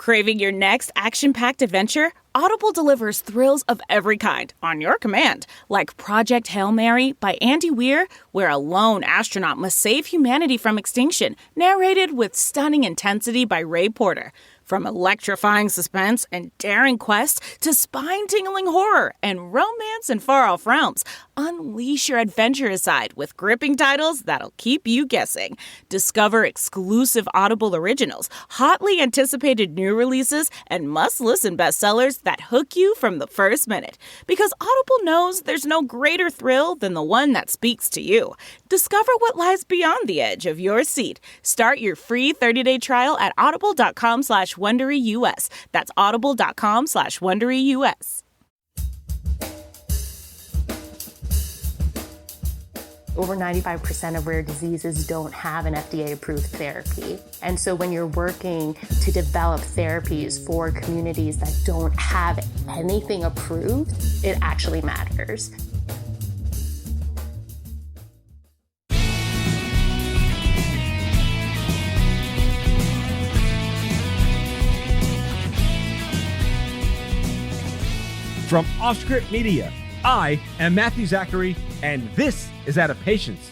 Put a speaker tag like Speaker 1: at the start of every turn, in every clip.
Speaker 1: Craving your next action-packed adventure? Audible delivers thrills of every kind on your command, like Project Hail Mary by Andy Weir, where a lone astronaut must save humanity from extinction, narrated with stunning intensity by Rhee Porter. From electrifying suspense and daring quest to spine-tingling horror and romance in far-off realms, unleash your adventurous side with gripping titles that'll keep you guessing. Discover exclusive Audible originals, hotly anticipated new releases, and must-listen bestsellers that hook you from the first minute. Because Audible knows there's no greater thrill than the one that speaks to you. Discover what lies beyond the edge of your seat. Start your free 30-day trial at audible.com/WonderyUS. That's audible.com/WonderyUS.
Speaker 2: Over 95% of rare diseases don't have an FDA-approved therapy. And so when you're working to develop therapies for communities that don't have anything approved, it actually matters.
Speaker 3: From Offscript Media, I am Matthew Zachary, and this is Out of Patience.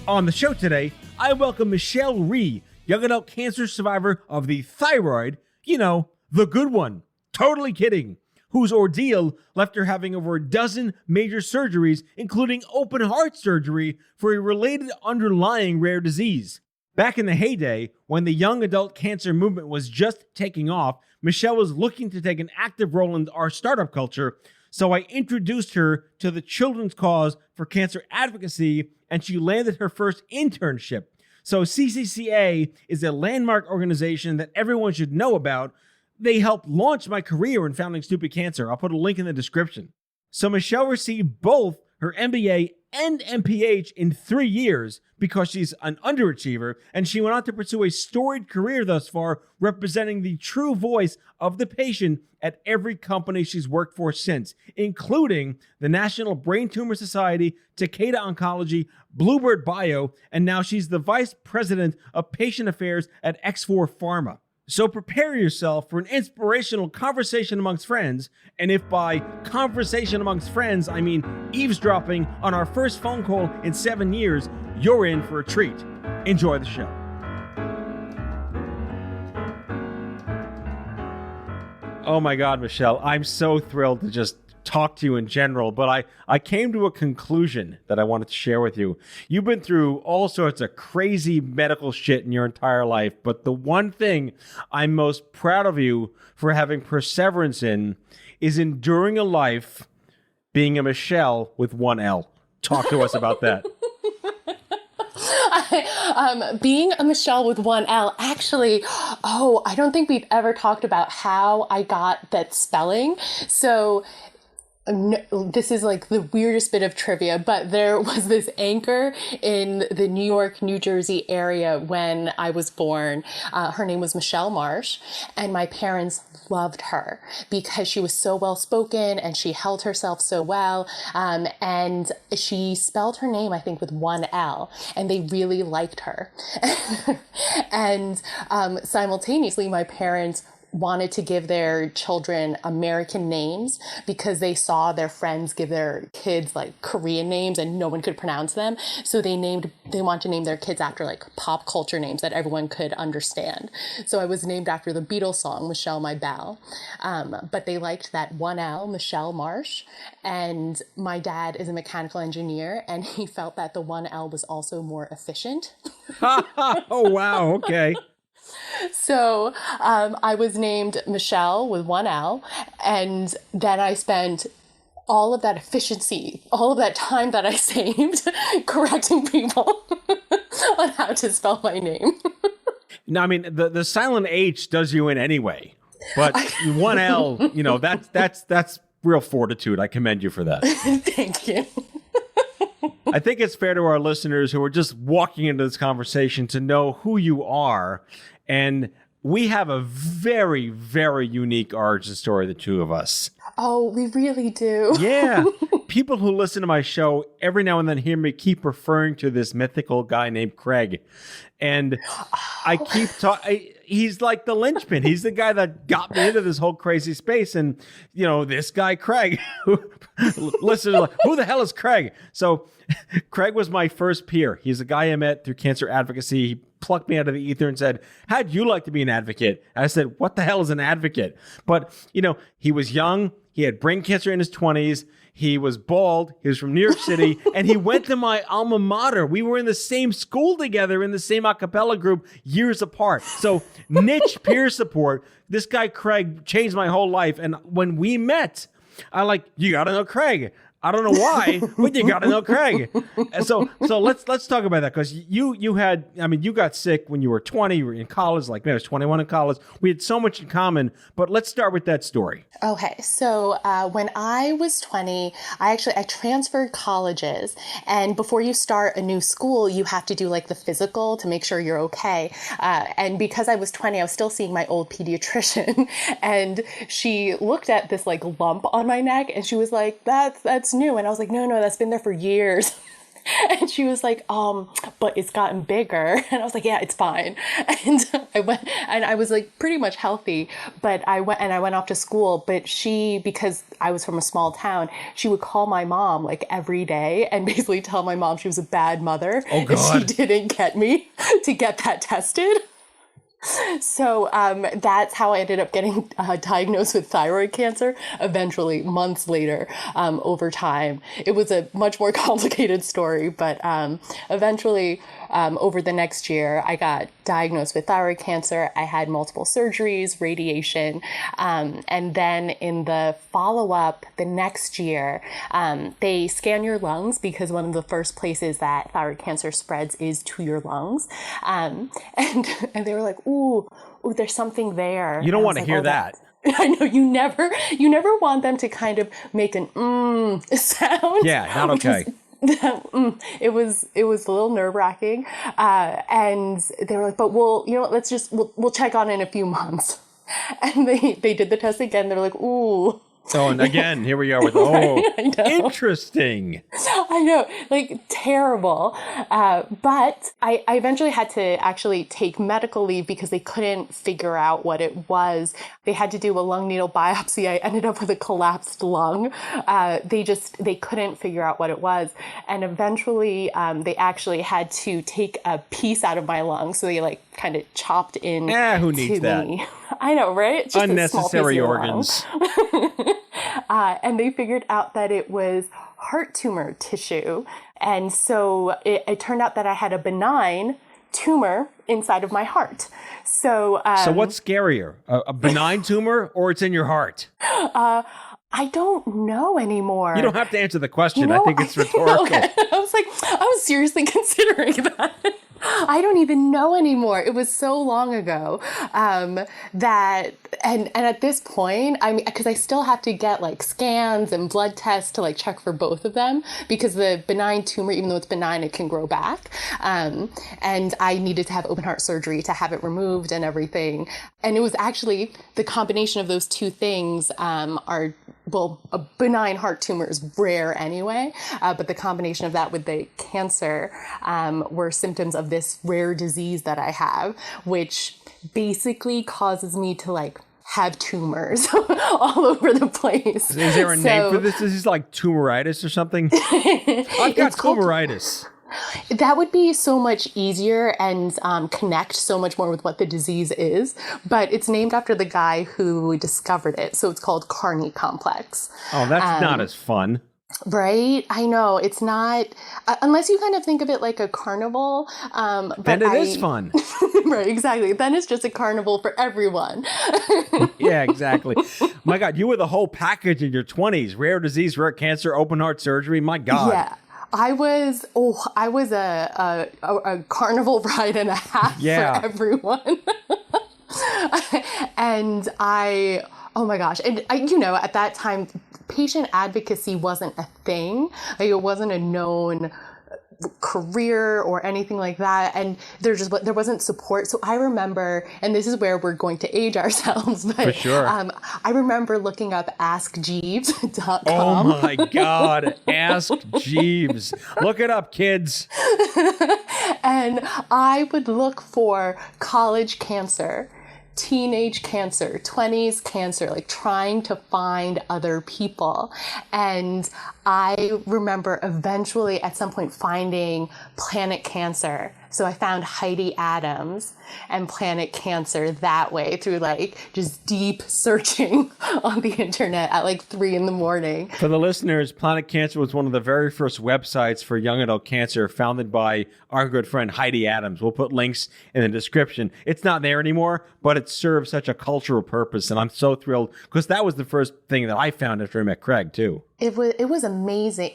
Speaker 3: On the show today, I welcome Michele Rhee, young adult cancer survivor of the thyroid, the good one, totally kidding, whose ordeal left her having over a dozen major surgeries, including open heart surgery for a related underlying rare disease. Back in the heyday, when the young adult cancer movement was just taking off, Michele was looking to take an active role in our startup culture, so I introduced her to the Children's Cause for Cancer Advocacy, and she landed her first internship. So CCCA is a landmark organization that everyone should know about. They helped launch my career in founding Stupid Cancer. I'll put a link in the description. So Michele received both her MBA and MPH in 3 years because she's an underachiever, and she went on to pursue a storied career thus far, representing the true voice of the patient at every company she's worked for since, including the National Brain Tumor Society, Takeda Oncology, Bluebird Bio, and now she's the vice president of patient affairs at X4 Pharma. So prepare yourself for an inspirational conversation amongst friends, and if by conversation amongst friends I mean eavesdropping on our first phone call in 7 years, you're in for a treat. Enjoy the show. Oh my God, Michele, I'm so thrilled to just talk to you in general, but I came to a conclusion that I wanted to share with you. You've been through all sorts of crazy medical shit in your entire life, but the one thing I'm most proud of you for having perseverance in is enduring a life being a Michele with one L. Talk to us about that.
Speaker 2: Being a Michele with one L, actually, I don't think we've ever talked about how I got that spelling. So no, this is like the weirdest bit of trivia, but there was this anchor in the New York, New Jersey area when I was born. Her name was Michelle Marsh, and my parents loved her because she was so well spoken and she held herself so well. And she spelled her name, I think, with one L, and they really liked her. And simultaneously, my parents wanted to give their children American names because they saw their friends give their kids like Korean names and no one could pronounce them. So they want to name their kids after like pop culture names that everyone could understand. So I was named after the Beatles song, Michelle My Belle. But they liked that one L, Michelle Marsh. And my dad is a mechanical engineer, and he felt that the one L was also more efficient.
Speaker 3: Oh, wow. Okay.
Speaker 2: So I was named Michele with one L, and then I spent all of that efficiency, all of that time that I saved correcting people on how to spell my name.
Speaker 3: No, I mean, the silent H does you in anyway, but one L, that's real fortitude. I commend you for that.
Speaker 2: Thank you.
Speaker 3: I think it's fair to our listeners who are just walking into this conversation to know who you are. And we have a very, very unique origin story, the two of us.
Speaker 2: Oh, we really do.
Speaker 3: Yeah. people who listen to my show every now and then hear me keep referring to this mythical guy named Craig. And I keep talking. He's like the linchpin. He's the guy that got me into this whole crazy space. And, this guy, Craig, listeners are like, who the hell is Craig? So Craig was my first peer. He's a guy I met through cancer advocacy. He plucked me out of the ether and said, how'd you like to be an advocate? And I said, what the hell is an advocate? But, he was young. He had brain cancer in his 20s. He was bald. He was from New York City. And he went to my alma mater. We were in the same school together in the same a cappella group years apart. So niche peer support. This guy, Craig, changed my whole life. And when we met, you got to know Craig. I don't know why, but you got to know Craig. And so let's talk about that, because you got sick when you were 20. You were in college, I was 21 in college. We had so much in common, but let's start with that story.
Speaker 2: Okay, so when I was 20, I transferred colleges, and before you start a new school, you have to do the physical to make sure you're okay. And because I was 20, I was still seeing my old pediatrician, and she looked at this lump on my neck, and she was like, that's new. And I was like, no, that's been there for years. And she was like, but it's gotten bigger. And I was like, yeah, it's fine. And I went, and I was pretty much healthy, but I went off to school. But because I was from a small town, she would call my mom every day and basically tell my mom she was a bad mother.
Speaker 3: Oh, God.
Speaker 2: If she didn't get me to get that tested. So that's how I ended up getting diagnosed with thyroid cancer, eventually, months later, over time. It was a much more complicated story, but eventually, over the next year, I got diagnosed with thyroid cancer. I had multiple surgeries, radiation, and then in the follow-up the next year, they scan your lungs, because one of the first places that thyroid cancer spreads is to your lungs. And they were like, ooh, there's something there.
Speaker 3: You don't want to hear that.
Speaker 2: I know, you never want them to kind of make an sound.
Speaker 3: Yeah, not okay.
Speaker 2: It was a little nerve-wracking, and they were like, but we'll check on it in a few months. And they did the test again. They're like, ooh.
Speaker 3: Oh, and again, here we are with, interesting.
Speaker 2: I know, terrible. But I eventually had to actually take medical leave because they couldn't figure out what it was. They had to do a lung needle biopsy. I ended up with a collapsed lung. They couldn't figure out what it was. And eventually, they actually had to take a piece out of my lung. So they kind of chopped in.
Speaker 3: Who needs that?
Speaker 2: I know, right? It's just
Speaker 3: unnecessary organs.
Speaker 2: And they figured out that it was heart tumor tissue. And so it turned out that I had a benign tumor inside of my heart. So
Speaker 3: what's scarier, a benign tumor or it's in your heart?
Speaker 2: I don't know anymore.
Speaker 3: You don't have to answer the question. I think it's rhetorical.
Speaker 2: Okay. I was seriously considering that. I don't even know anymore. It was so long ago that, and at this point, because I still have to get scans and blood tests to check for both of them, because the benign tumor, even though it's benign, it can grow back. And I needed to have open heart surgery to have it removed and everything. And it was actually the combination of those two things a benign heart tumor is rare anyway, but the combination of that with the cancer were symptoms of this rare disease that I have, which basically causes me to have tumors all over the place.
Speaker 3: Is there a name for this? Is this tumoritis or something? I've got tumoritis.
Speaker 2: That would be so much easier and connect so much more with what the disease is. But it's named after the guy who discovered it. So it's called Carney complex.
Speaker 3: Oh, that's not as fun.
Speaker 2: Right? I know. It's not, unless you kind of think of it like a carnival.
Speaker 3: Then it is fun.
Speaker 2: Right, exactly. Then it's just a carnival for everyone.
Speaker 3: Yeah, exactly. My God, you were the whole package in your 20s. Rare disease, rare cancer, open heart surgery. My God.
Speaker 2: Yeah. I was a carnival ride and a half for everyone. And oh my gosh. And at that time, patient advocacy wasn't a thing. It wasn't a known career or anything like that, and there wasn't support. So I remember, and this is where we're going to age ourselves, but
Speaker 3: for sure.
Speaker 2: I remember looking up askjeeves.com.
Speaker 3: Oh my God, Ask Jeeves. Look it up, kids.
Speaker 2: And I would look for college cancer, teenage cancer, 20s cancer, like trying to find other people. And I remember eventually at some point finding Planet Cancer. So I found Heidi Adams and Planet Cancer that way through like just deep searching on the internet at like 3 a.m.
Speaker 3: For the listeners, Planet Cancer was one of the very first websites for young adult cancer founded by our good friend Heidi Adams. We'll put links in the description. It's not there anymore, but it serves such a cultural purpose. And I'm so thrilled because that was the first thing that I found after I met Craig too.
Speaker 2: It was amazing.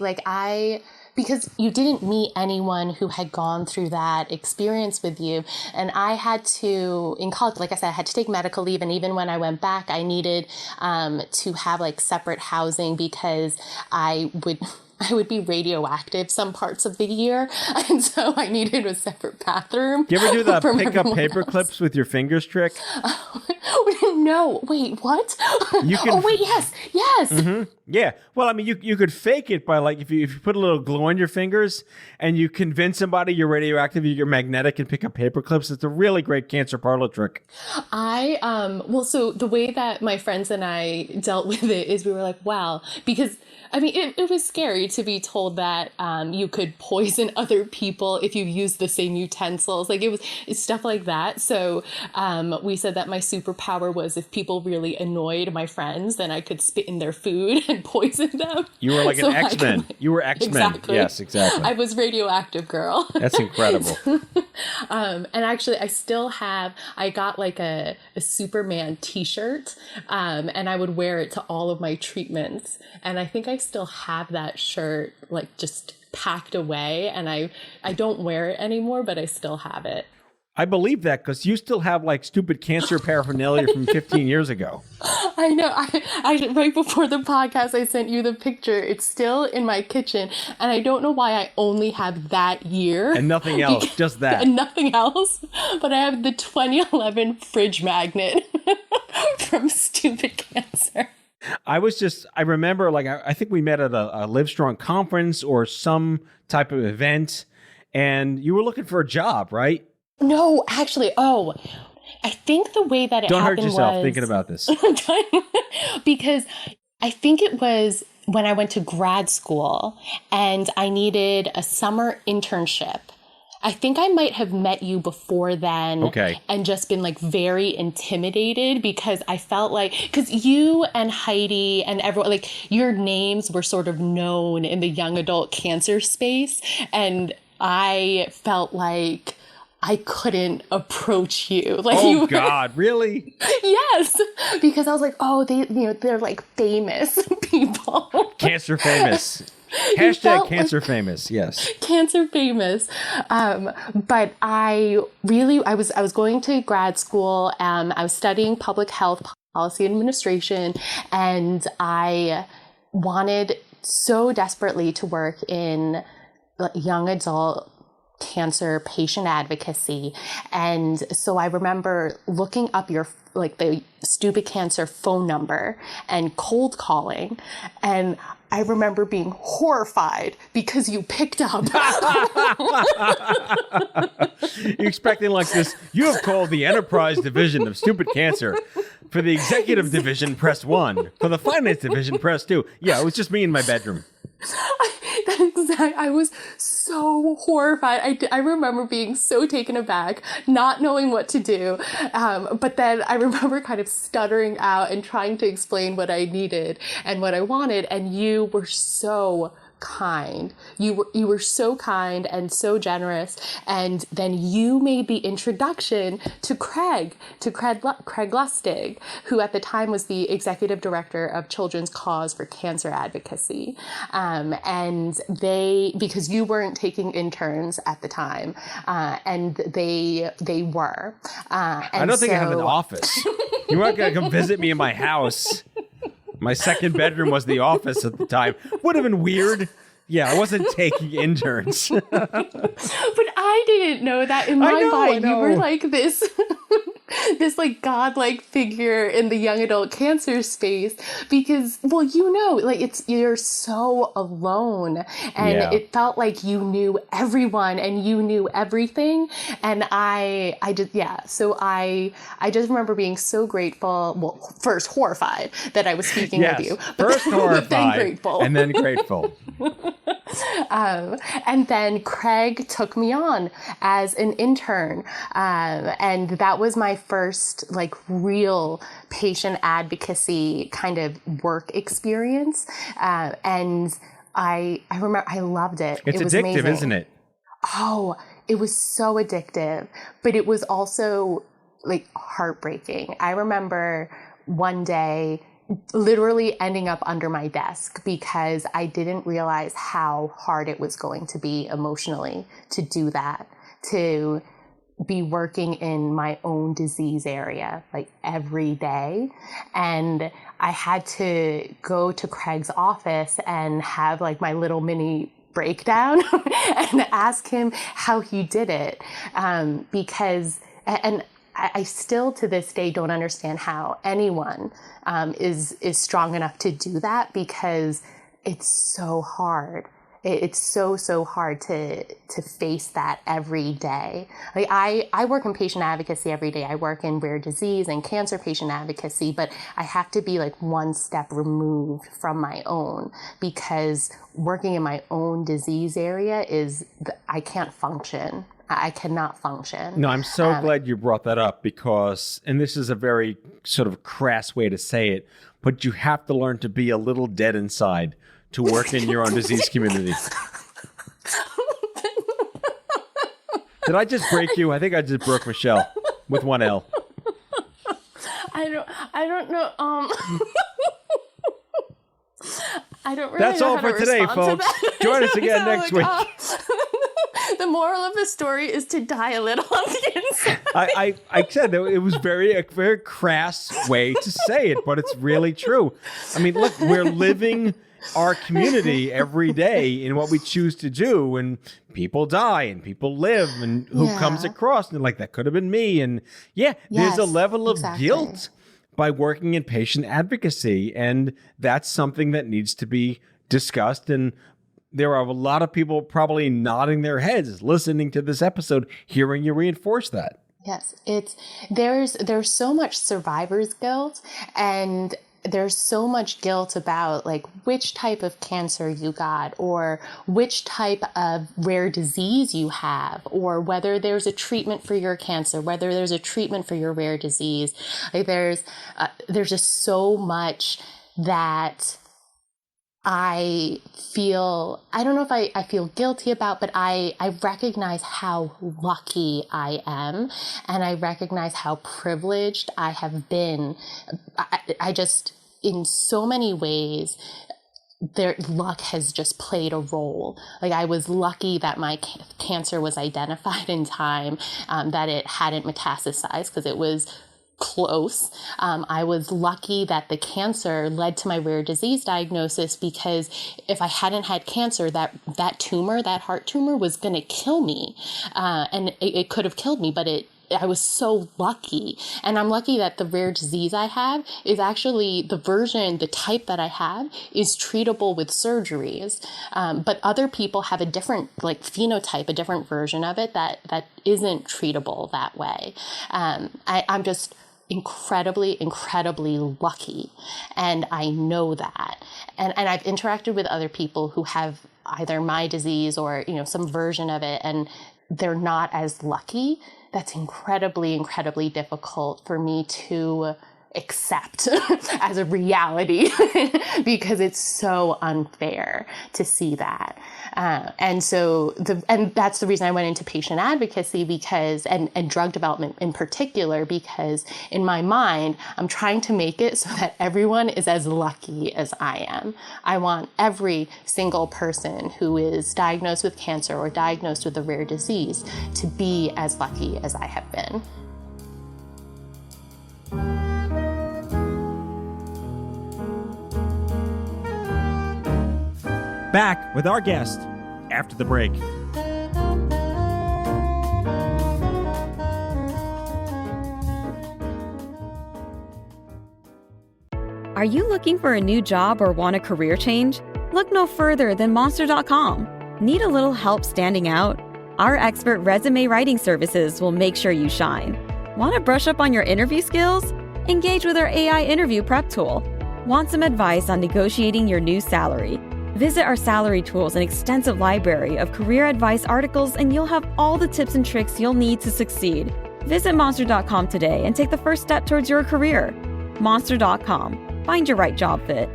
Speaker 2: Because you didn't meet anyone who had gone through that experience with you. And I had to, in college, like I said, I had to take medical leave. And even when I went back, I needed to have like separate housing because I would be radioactive some parts of the year. And so I needed a separate bathroom.
Speaker 3: Do you ever do the pick up paper clips with your fingers trick?
Speaker 2: No, wait, what?
Speaker 3: You can,
Speaker 2: oh, wait, yes.
Speaker 3: Mm-hmm. Yeah. Well, I mean, you could fake it by like, if you put a little glue on your fingers and you convince somebody you're radioactive, you're magnetic and pick up paper clips. It's a really great cancer parlor trick.
Speaker 2: So the way that my friends and I dealt with it is we were like, wow, because I mean, it was scary to be told that you could poison other people if you use the same utensils. Like it's stuff like that. So we said that my superpower was if people really annoyed my friends, then I could spit in their food and poison them.
Speaker 3: You were like an X-Men. You were X-Men.
Speaker 2: Exactly.
Speaker 3: Yes, exactly.
Speaker 2: I was radioactive girl.
Speaker 3: That's incredible.
Speaker 2: And actually, I got like a Superman t-shirt, and I would wear it to all of my treatments. And I think I still have that shirt like just packed away, and I don't wear it anymore, but I still have it.
Speaker 3: I believe that because you still have like stupid cancer paraphernalia from 15 years ago.
Speaker 2: I know. I right before the podcast, I sent you the picture. It's still in my kitchen, and I don't know why I only have that year.
Speaker 3: And nothing else, just that.
Speaker 2: And nothing else. But I have the 2011 fridge magnet from stupid cancer.
Speaker 3: I remember like, I think we met at a Livestrong conference or some type of event, and you were looking for a job, right?
Speaker 2: No, actually, I think the way that it
Speaker 3: Don't
Speaker 2: happened
Speaker 3: hurt yourself
Speaker 2: was,
Speaker 3: thinking about this.
Speaker 2: because I think it was when I went to grad school and I needed a summer internship. I think I might have met you before then.
Speaker 3: Okay.
Speaker 2: And just been like very intimidated because I felt like, because you and Heidi and everyone, like your names were sort of known in the young adult cancer space. And I felt like I couldn't approach you. Like,
Speaker 3: oh,
Speaker 2: you were,
Speaker 3: God, really?
Speaker 2: Yes, because I was like, oh, they're like famous people.
Speaker 3: Cancer famous. Hashtag cancer famous. Yes.
Speaker 2: Cancer famous. But I was going to grad school. I was studying public health policy administration, and I wanted so desperately to work in young adult cancer patient advocacy. And so I remember looking up the stupid cancer phone number and cold calling. And I remember being horrified because you picked up.
Speaker 3: You're expecting like this. You have called the enterprise division of stupid cancer. For the executive division, press 1. For the finance division, press 2. Yeah, it was just me in my bedroom.
Speaker 2: I was so horrified. I remember being so taken aback, not knowing what to do. But then I remember kind of stuttering out and trying to explain what I needed and what I wanted. And you were so kind. You were so kind and so generous. And then you made the introduction to Craig Lustig, who at the time was the executive director of Children's Cause for Cancer Advocacy. And because you weren't taking interns at the time, and they were.
Speaker 3: I don't think I have an office. You weren't going to come visit me in my house. My second bedroom was the office at the time. Would have been weird. Yeah, I wasn't taking interns.
Speaker 2: But I didn't know that. In my mind, you were like this this like godlike figure in the young adult cancer space because, well, like you're so alone, and it felt like you knew everyone and you knew everything. And I just remember being so grateful. Well, first horrified that I was speaking with you.
Speaker 3: First horrified,
Speaker 2: then grateful.
Speaker 3: and then grateful.
Speaker 2: And then Craig took me on as an intern. And that was my first like real patient advocacy kind of work experience. And I remember I loved it.
Speaker 3: It's
Speaker 2: it was
Speaker 3: addictive,
Speaker 2: amazing.
Speaker 3: Isn't it?
Speaker 2: Oh, it was so addictive, but it was also like heartbreaking. I remember one day literally ending up under my desk because I didn't realize how hard it was going to be emotionally to do that, to be working in my own disease area like every day. And I had to go to Craig's office and have like my little mini breakdown and ask him how he did it. Because I still to this day don't understand how anyone is strong enough to do that, because it's so hard. It's so hard to face that every day. Like I work in patient advocacy every day. I work in rare disease and cancer patient advocacy, but I have to be like one step removed from my own, because working in my own disease area I can't function. I cannot function.
Speaker 3: No, I'm so glad you brought that up because, and this is a very sort of crass way to say it, but you have to learn to be a little dead inside to work in your own disease community. Did I just break you? I think I just broke Michele with one L.
Speaker 2: I don't know. I don't really
Speaker 3: That's
Speaker 2: know
Speaker 3: all
Speaker 2: how
Speaker 3: for
Speaker 2: to
Speaker 3: today,
Speaker 2: respond to
Speaker 3: folks.
Speaker 2: that.
Speaker 3: Join us again next week.
Speaker 2: The moral of the story is to die a little on the inside.
Speaker 3: I said it was a very crass way to say it, but it's really true. I mean, look, we're living our community every day in what we choose to do, and people die and people live, and who comes across and like, that could have been me. And there's a level of guilt by working in patient advocacy, and that's something that needs to be discussed. And there are a lot of people probably nodding their heads listening to this episode, hearing you reinforce that.
Speaker 2: Yes, there's so much survivor's guilt, and there's so much guilt about like which type of cancer you got, or which type of rare disease you have, or whether there's a treatment for your cancer, whether there's a treatment for your rare disease. Like there's just so much that I don't know if I feel guilty about, but I recognize how lucky I am, and I recognize how privileged I have been. I just, in so many ways, luck has just played a role. Like I was lucky that my cancer was identified in time, that it hadn't metastasized because it was close. I was lucky that the cancer led to my rare disease diagnosis, because if I hadn't had cancer, that heart tumor was going to kill me. And it could have killed me, but I was so lucky. And I'm lucky that the rare disease I have is actually the type that I have is treatable with surgeries. But other people have a different like phenotype, a different version of it that isn't treatable that way. I'm just incredibly lucky, and I know that. And I've interacted with other people who have either my disease or some version of it, and they're not as lucky. That's incredibly difficult for me to accept as a reality because it's so unfair to see that. And that's the reason I went into patient advocacy, because, and drug development in particular, because in my mind, I'm trying to make it so that everyone is as lucky as I am. I want every single person who is diagnosed with cancer or diagnosed with a rare disease to be as lucky as I have been.
Speaker 3: Back with our guest after the break.
Speaker 4: Are you looking for a new job or want a career change? Look no further than Monster.com. Need a little help standing out? Our expert resume writing services will make sure you shine. Want to brush up on your interview skills? Engage with our AI interview prep tool. Want some advice on negotiating your new salary? Visit our salary tools and extensive library of career advice articles, and you'll have all the tips and tricks you'll need to succeed. Visit Monster.com today and take the first step towards your career. Monster.com. Find your right job fit.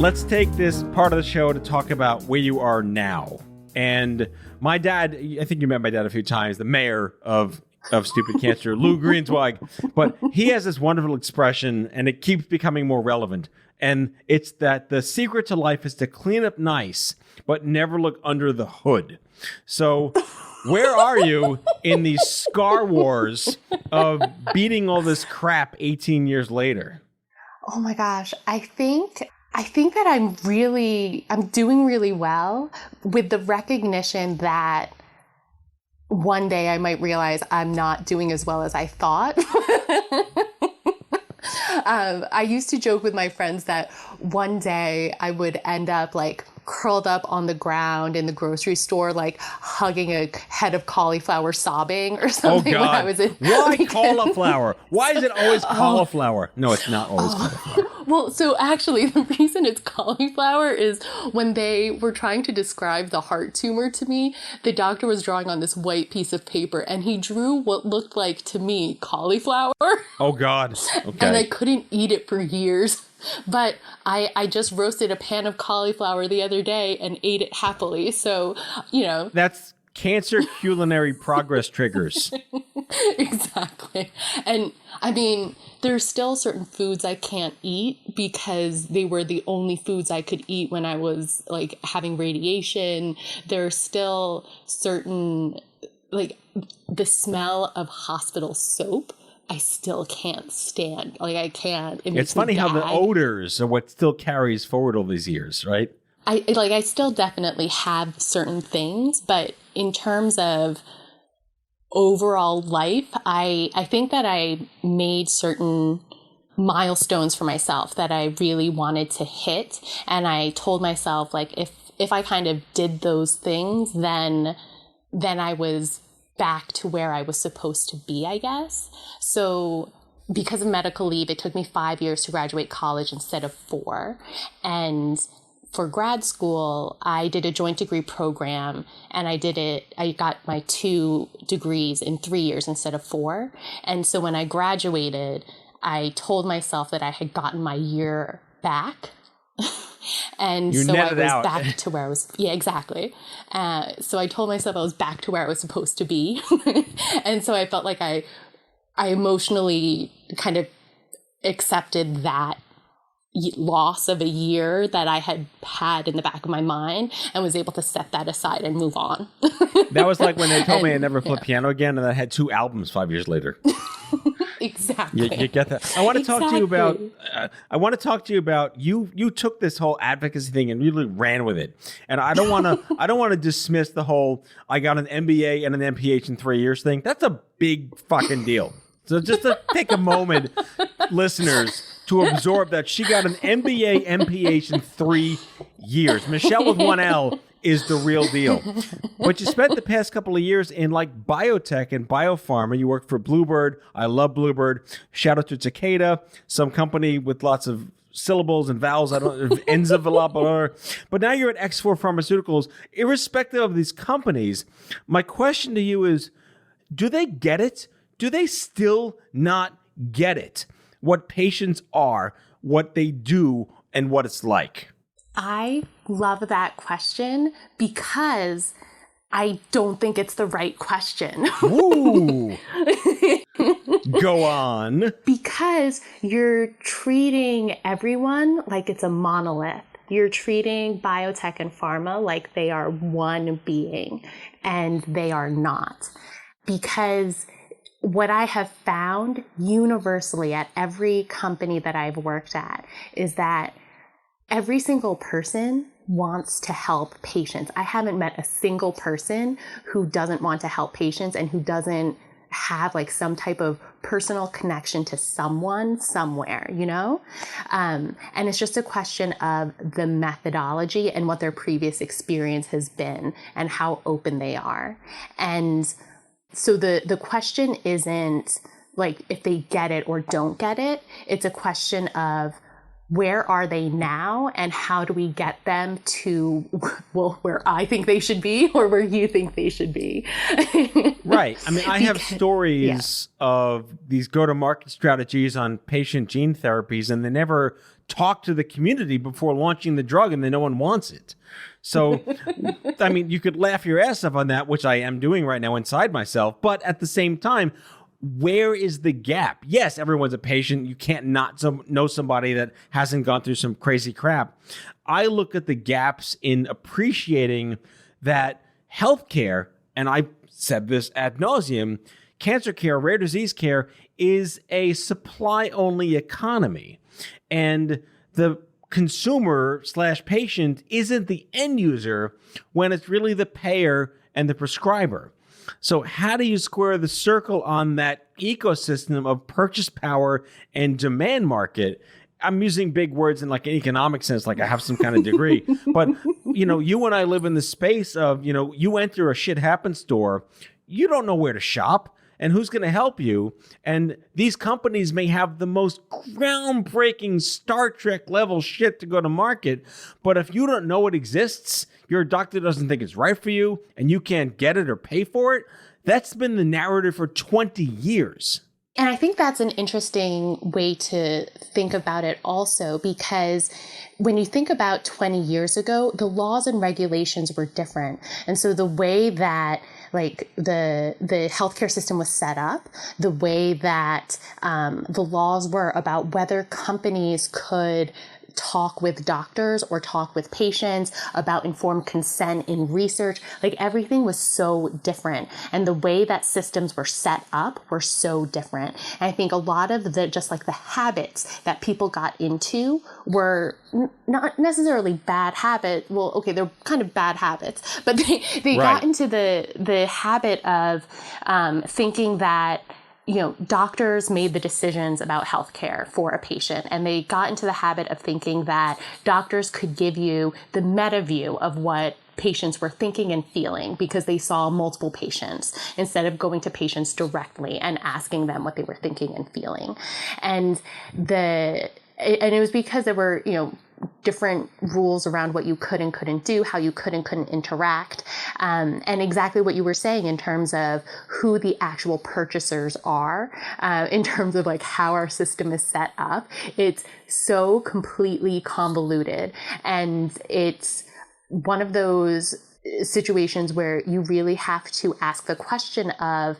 Speaker 3: Let's take this part of the show to talk about where you are now. And my dad, I think you met my dad a few times, the mayor of Stupid Cancer, Lou Greenswag. But he has this wonderful expression, and it keeps becoming more relevant. And it's that the secret to life is to clean up nice, but never look under the hood. So where are you in the scar wars of beating all this crap 18 years later?
Speaker 2: Oh my gosh. I think that I'm doing really well with the recognition that one day I might realize I'm not doing as well as I thought. I used to joke with my friends that one day I would end up like curled up on the ground in the grocery store, like hugging a head of cauliflower, sobbing or something.
Speaker 3: Oh God.
Speaker 2: When I was in
Speaker 3: Why cauliflower? Why is it always cauliflower? No, it's not always cauliflower.
Speaker 2: Well, so actually the reason it's cauliflower is when they were trying to describe the heart tumor to me, the doctor was drawing on this white piece of paper and he drew what looked like to me cauliflower.
Speaker 3: Oh God. Okay.
Speaker 2: And I couldn't eat it for years. But I just roasted a pan of cauliflower the other day and ate it happily. So, you know.
Speaker 3: That's cancer culinary progress triggers.
Speaker 2: Exactly. And I mean, there's still certain foods I can't eat because they were the only foods I could eat when I was like having radiation. There's still certain, like the smell of hospital soap I still can't stand. Like I can't.
Speaker 3: It's funny how the odors are what still carries forward all these years, right?
Speaker 2: I still definitely have certain things, but in terms of overall life, I think that I made certain milestones for myself that I really wanted to hit. And I told myself, like, if I kind of did those things, then I was back to where I was supposed to be, I guess. So because of medical leave, it took me 5 years to graduate college instead of 4. And for grad school, I did a joint degree program and I got my 2 degrees in 3 years instead of 4. And so when I graduated, I told myself that I had gotten my year back. And so I was back to where I was. Yeah, exactly. So I told myself I was back to where I was supposed to be. And so I felt like I emotionally kind of accepted that loss of a year that I had in the back of my mind and was able to set that aside and move on.
Speaker 3: That was like when they told me I never played piano again, and I had 2 albums 5 years later.
Speaker 2: Exactly.
Speaker 3: You get that. I want to talk to you about. You took this whole advocacy thing and really ran with it. And I don't want to dismiss the whole I got an MBA and an MPH in 3 years thing. That's a big fucking deal. So just to take a moment, listeners, to absorb that she got an MBA, MPH in 3 years. Michele with 1 L is the real deal. But you spent the past couple of years in like biotech and biopharma. You worked for Bluebird. I love Bluebird. Shout out to Takeda, some company with lots of syllables and vowels. I don't Enzavalabler. But now you're at X4 Pharmaceuticals. Irrespective of these companies, my question to you is, do they get it? Do they still not get it? What patients are, what they do, and what it's like?
Speaker 2: I love that question because I don't think it's the right question.
Speaker 3: Ooh. Go on.
Speaker 2: Because you're treating everyone like it's a monolith. You're treating biotech and pharma like they are one being, and they are not. Because what I have found universally at every company that I've worked at is that every single person wants to help patients. I haven't met a single person who doesn't want to help patients and who doesn't have like some type of personal connection to someone somewhere, you know? And it's just a question of the methodology and what their previous experience has been and how open they are. And so the question isn't like if they get it or don't get it. It's a question of where are they now and how do we get them to, well, where I think they should be or where you think they should be.
Speaker 3: Right. I mean, I have stories of these go-to-market strategies on patient gene therapies, and they never talk to the community before launching the drug, and then no one wants it. So, I mean, you could laugh your ass off on that, which I am doing right now inside myself. But at the same time, where is the gap? Yes, everyone's a patient. You can't not know somebody that hasn't gone through some crazy crap. I look at the gaps in appreciating that healthcare, and I said this ad nauseum, cancer care, rare disease care is a supply-only economy. And the consumer/patient isn't the end user when it's really the payer and the prescriber. So how do you square the circle on that ecosystem of purchase power and demand market? I'm using big words in like an economic sense, like I have some kind of degree. But, you know, you and I live in the space of, you know, you enter a shit happens store, you don't know where to shop and who's going to help you. And these companies may have the most groundbreaking Star Trek level shit to go to market. But if you don't know it exists, your doctor doesn't think it's right for you, and you can't get it or pay for it, that's been the narrative for 20 years.
Speaker 2: And I think that's an interesting way to think about it also, because when you think about 20 years ago, the laws and regulations were different. And so the way that like the healthcare system was set up, the way that the laws were about whether companies could talk with doctors or talk with patients about informed consent in research, like everything was so different. And the way that systems were set up were so different. And I think a lot of the, just like the habits that people got into were not necessarily bad habits. Well, okay, they're kind of bad habits, but they got into the habit of thinking that, you know, doctors made the decisions about healthcare for a patient, and they got into the habit of thinking that doctors could give you the meta view of what patients were thinking and feeling because they saw multiple patients instead of going to patients directly and asking them what they were thinking and feeling. And it was because there were, you know, different rules around what you could and couldn't do, how you could and couldn't interact, and exactly what you were saying in terms of who the actual purchasers are, in terms of like how our system is set up. It's so completely convoluted, and it's one of those situations where you really have to ask the question of,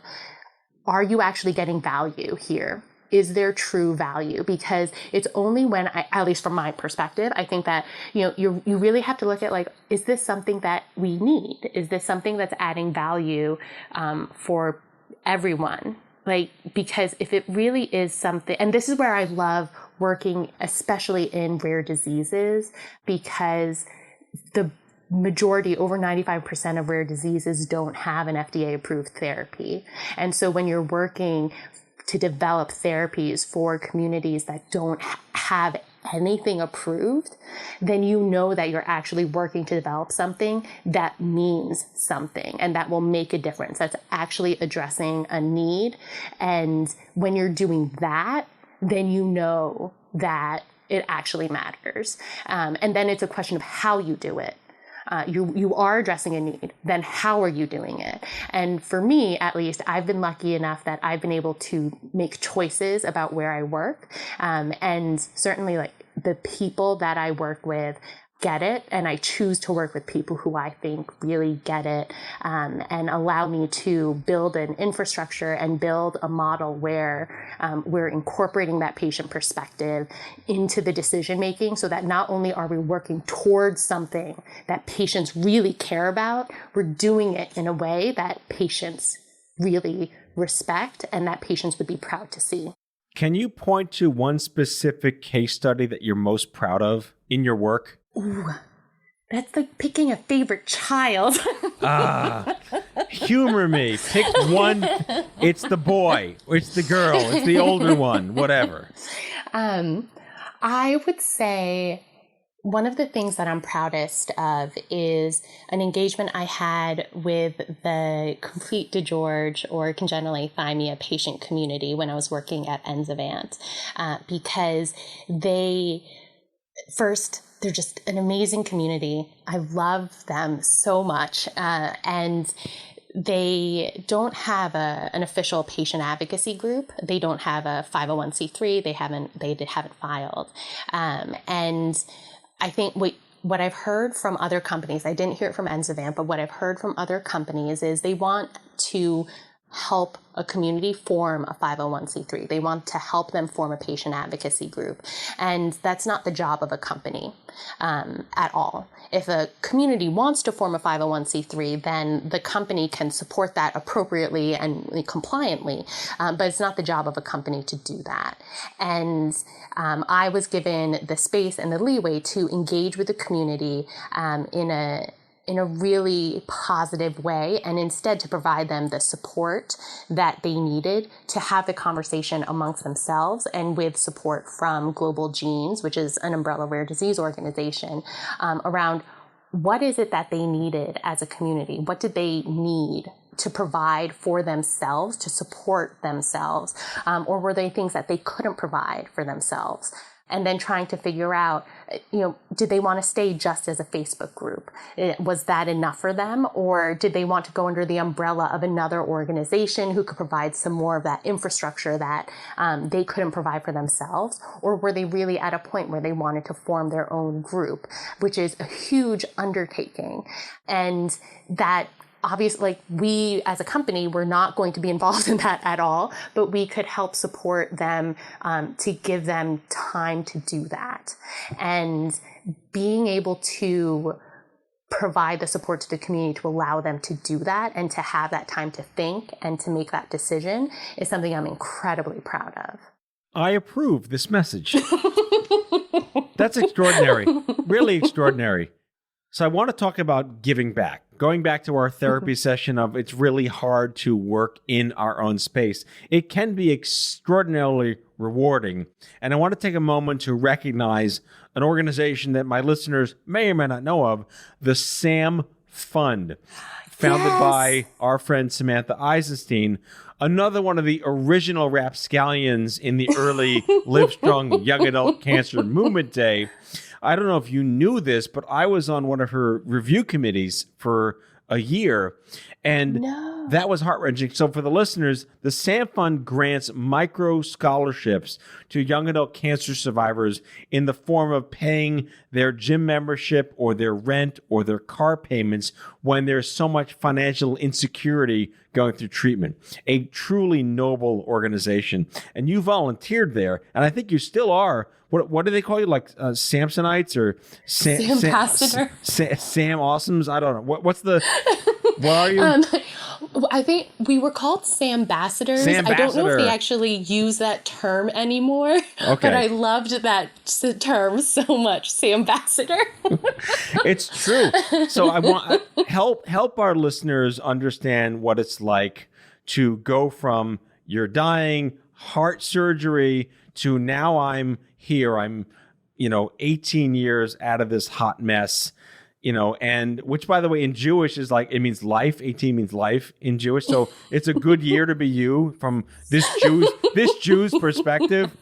Speaker 2: are you actually getting value here? Is there true value? Because it's only when at least from my perspective, I think that, you know, you really have to look at like, is this something that we need? Is this something that's adding value for everyone? Like, because if it really is something, and this is where I love working, especially in rare diseases, because the majority, over 95% of rare diseases don't have an FDA approved therapy. And so when you're working to develop therapies for communities that don't have anything approved, then you know that you're actually working to develop something that means something and that will make a difference, that's actually addressing a need. And when you're doing that, then you know that it actually matters. And then it's a question of how you do it. You are addressing a need, then how are you doing it? And for me, at least, I've been lucky enough that I've been able to make choices about where I work. And certainly like the people that I work with, get it, and I choose to work with people who I think really get it, and allow me to build an infrastructure and build a model where we're incorporating that patient perspective into the decision making, so that not only are we working towards something that patients really care about, we're doing it in a way that patients really respect and that patients would be proud to see.
Speaker 3: Can you point to one specific case study that you're most proud of in your work?
Speaker 2: Ooh, that's like picking a favorite child.
Speaker 3: Humor me. Pick one. It's the boy. It's the girl. It's the older one. Whatever.
Speaker 2: I would say one of the things that I'm proudest of is an engagement I had with the complete DeGeorge or congenital athymia patient community when I was working at Enzavant, because they're just an amazing community. I love them so much. And they don't have an official patient advocacy group. They don't have a 501c3. They haven't filed. And I think what I've heard from other companies, I didn't hear it from Enzavant, but what I've heard from other companies is they want to help a community form a 501c3. They want to help them form a patient advocacy group. And that's not the job of a company at all. If a community wants to form a 501c3, then the company can support that appropriately and compliantly, but it's not the job of a company to do that. And I was given the space and the leeway to engage with the community in a really positive way, and instead to provide them the support that they needed to have the conversation amongst themselves and with support from Global Genes, which is an umbrella rare disease organization, around what is it that they needed as a community? What did they need to provide for themselves, to support themselves? Or were they things that they couldn't provide for themselves? And then trying to figure out, did they want to stay just as a Facebook group? Was that enough for them? Or did they want to go under the umbrella of another organization who could provide some more of that infrastructure that they couldn't provide for themselves? Or were they really at a point where they wanted to form their own group, which is a huge undertaking? And that obviously, we as a company, we're not going to be involved in that at all, but we could help support them to give them time to do that. And being able to provide the support to the community to allow them to do that and to have that time to think and to make that decision is something I'm incredibly proud of.
Speaker 3: I approve this message. That's extraordinary. Really extraordinary. So I want to talk about giving back. Going back to our therapy session of it's really hard to work in our own space. It can be extraordinarily rewarding. And I want to take a moment to recognize an organization that my listeners may or may not know of, the SAM Fund, founded by our friend Samantha Eisenstein, another one of the original rapscallions in the early Livestrong Young Adult Cancer Movement Day. I don't know if you knew this, but I was on one of her review committees for a year, and that was heart-wrenching. So for the listeners, the SAM Fund grants micro scholarships to young adult cancer survivors in the form of paying their gym membership or their rent or their car payments when there's so much financial insecurity going through treatment. A truly noble organization. And you volunteered there, and I think you still are. What do they call you? Like Samsonites or Sam Awesomes? I don't know. What are you?
Speaker 2: I think we were called Sambassadors. I don't know if they actually use that term anymore, but I loved that term so much, Sambassador.
Speaker 3: It's true. So I want help our listeners understand what it's like to go from you're dying, heart surgery, to now I'm here. I'm 18 years out of this hot mess. And which, by the way, in Jewish is like, it means life. 18 means life in Jewish. So it's a good year to be you from this Jew's perspective.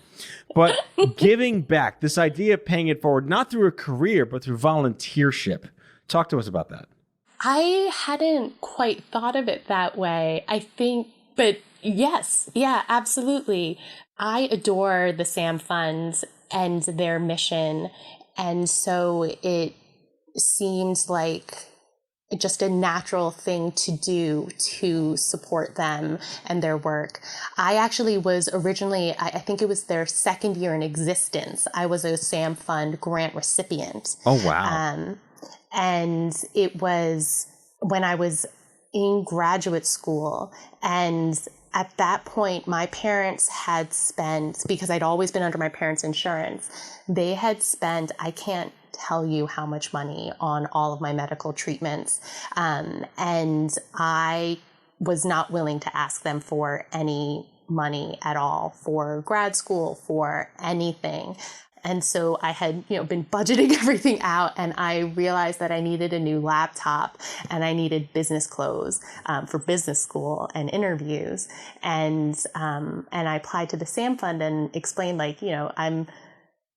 Speaker 3: But giving back, this idea of paying it forward, not through a career, but through volunteership. Talk to us about that.
Speaker 2: I hadn't quite thought of it that way, I think, but yes, yeah, absolutely. I adore the SAM Funds and their mission. And so it seemed like just a natural thing to do to support them and their work. I actually was originally, I think it was their second year in existence, I was a SAM Fund grant recipient.
Speaker 3: Oh, wow.
Speaker 2: And it was when I was in graduate school. And at that point, my parents had spent, because I'd always been under my parents' insurance, they had spent, I can't tell you how much money on all of my medical treatments. And I was not willing to ask them for any money at all for grad school, for anything. And so I had, been budgeting everything out, and I realized that I needed a new laptop and I needed business clothes for business school and interviews. And I applied to the SAM Fund and explained, I'm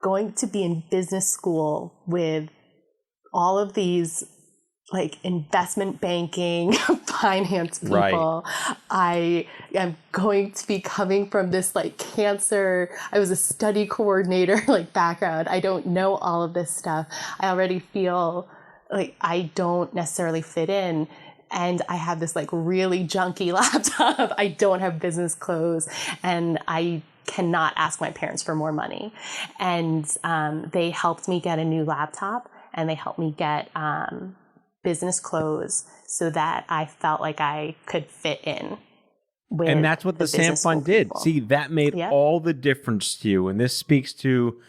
Speaker 2: going to be in business school with all of these investment banking, finance people. Right. I am going to be coming from this cancer. I was a study coordinator background. I don't know all of this stuff. I already feel like I don't necessarily fit in. And I have this really junky laptop. I don't have business clothes, and I cannot ask my parents for more money. And they helped me get a new laptop, and they helped me get business clothes so that I felt like I could fit in.
Speaker 3: And that's what the SAM Fund did. People. See, that made all the difference to you. And this speaks to,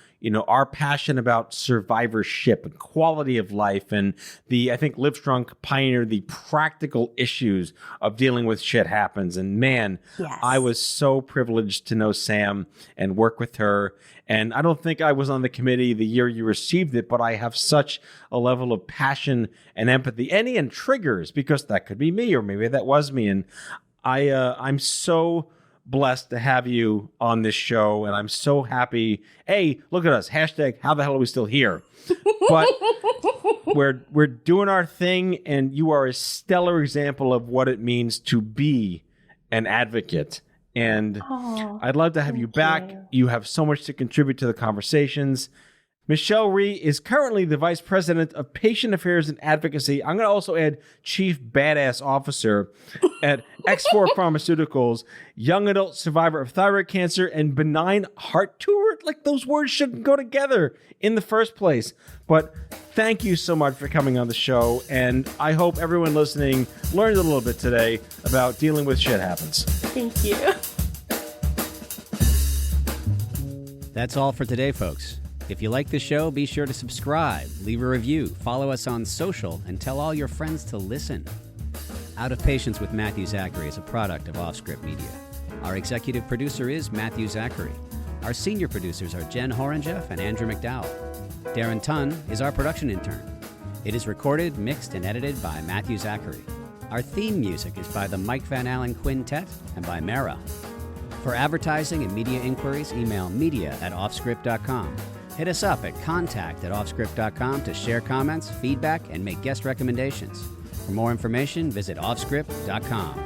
Speaker 3: our passion about survivorship and quality of life. And I think Livestrong pioneered the practical issues of dealing with shit happens. And man, yes. I was so privileged to know Sam and work with her. And I don't think I was on the committee the year you received it, but I have such a level of passion and empathy and triggers, because that could be me, or maybe that was me. And I'm so blessed to have you on this show, and I'm so happy. Hey, look at us. Hashtag, how the hell are we still here? But we're doing our thing, and you are a stellar example of what it means to be an advocate. And I'd love to have you back. You have so much to contribute to the conversations. Michele Rhee is currently the Vice President of Patient Affairs and Advocacy. I'm going to also add Chief Badass Officer at X4 Pharmaceuticals, young adult survivor of thyroid cancer and benign heart tumor. Those words shouldn't go together in the first place. But thank you so much for coming on the show. And I hope everyone listening learned a little bit today about dealing with shit happens.
Speaker 2: Thank you.
Speaker 5: That's all for today, folks. If you like the show, be sure to subscribe, leave a review, follow us on social, and tell all your friends to listen. Out of Patience with Matthew Zachary is a product of Offscript Media. Our executive producer is Matthew Zachary. Our senior producers are Jen Horangeff and Andrew McDowell. Darren Tunn is our production intern. It is recorded, mixed, and edited by Matthew Zachary. Our theme music is by the Mike Van Allen Quintet and by Mara. For advertising and media inquiries, email media@offscript.com. Hit us up at contact@offscript.com to share comments, feedback, and make guest recommendations. For more information, visit offscript.com.